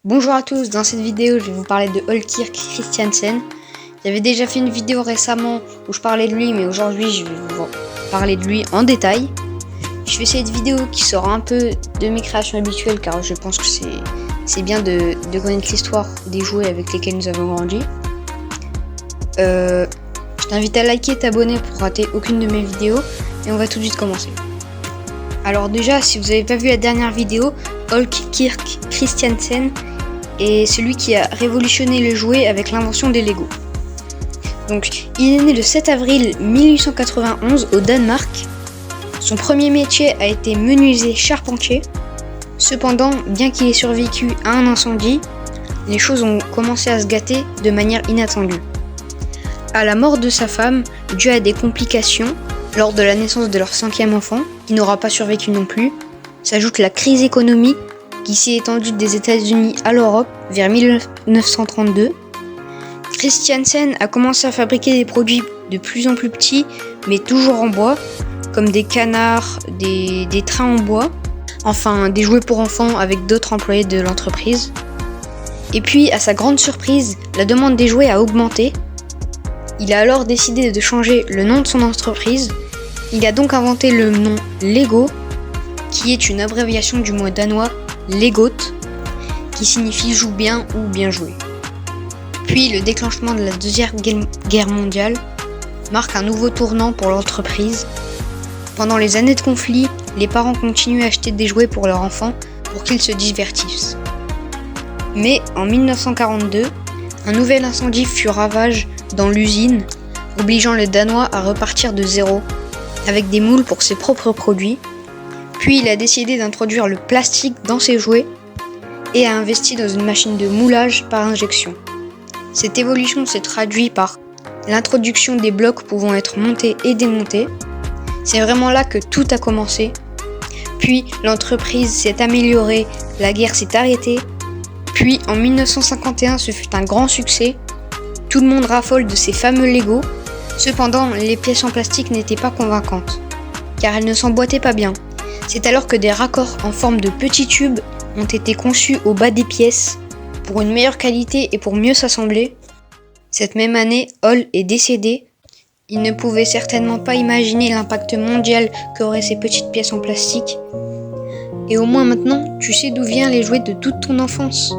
Bonjour à tous, dans cette vidéo je vais vous parler de Holkirk Christiansen. J'avais déjà fait une vidéo récemment où je parlais de lui, mais aujourd'hui je vais vous parler de lui en détail. Je fais cette vidéo qui sort un peu de mes créations habituelles car je pense que c'est bien de connaître l'histoire des jouets avec lesquels nous avons grandi. Je t'invite à liker et t'abonner pour rater aucune de mes vidéos et on va tout de suite commencer. Alors déjà, si vous n'avez pas vu la dernière vidéo, Holkirk Christiansen est celui qui a révolutionné les jouets avec l'invention des Lego. Donc, il est né le 7 avril 1891 au Danemark. Son premier métier a été menuisier charpentier. Cependant, bien qu'il ait survécu à un incendie, les choses ont commencé à se gâter de manière inattendue. À la mort de sa femme, due à des complications lors de la naissance de leur 5e enfant, qui n'aura pas survécu non plus, s'ajoute la crise économique qui s'est étendue des États-Unis à l'Europe vers 1932. Christiansen a commencé à fabriquer des produits de plus en plus petits, mais toujours en bois, comme des canards, des trains en bois, enfin des jouets pour enfants avec d'autres employés de l'entreprise. Et puis, à sa grande surprise, la demande des jouets a augmenté. Il a alors décidé de changer le nom de son entreprise. Il a donc inventé le nom Lego, qui est une abréviation du mot danois Legot, qui signifie joue bien ou bien jouer. Puis le déclenchement de la Deuxième Guerre mondiale marque un nouveau tournant pour l'entreprise. Pendant les années de conflit, les parents continuent à acheter des jouets pour leurs enfants pour qu'ils se divertissent. Mais en 1942, un nouvel incendie fut ravage dans l'usine, obligeant les Danois à repartir de zéro, avec des moules pour ses propres produits. Puis il a décidé d'introduire le plastique dans ses jouets et a investi dans une machine de moulage par injection. Cette évolution s'est traduite par l'introduction des blocs pouvant être montés et démontés. C'est vraiment là que tout a commencé. Puis l'entreprise s'est améliorée, la guerre s'est arrêtée. Puis en 1951, ce fut un grand succès. Tout le monde raffole de ces fameux Lego. Cependant, les pièces en plastique n'étaient pas convaincantes, car elles ne s'emboîtaient pas bien. C'est alors que des raccords en forme de petits tubes ont été conçus au bas des pièces pour une meilleure qualité et pour mieux s'assembler. Cette même année, Hall est décédé. Il ne pouvait certainement pas imaginer l'impact mondial qu'auraient ces petites pièces en plastique. Et au moins maintenant, tu sais d'où viennent les jouets de toute ton enfance.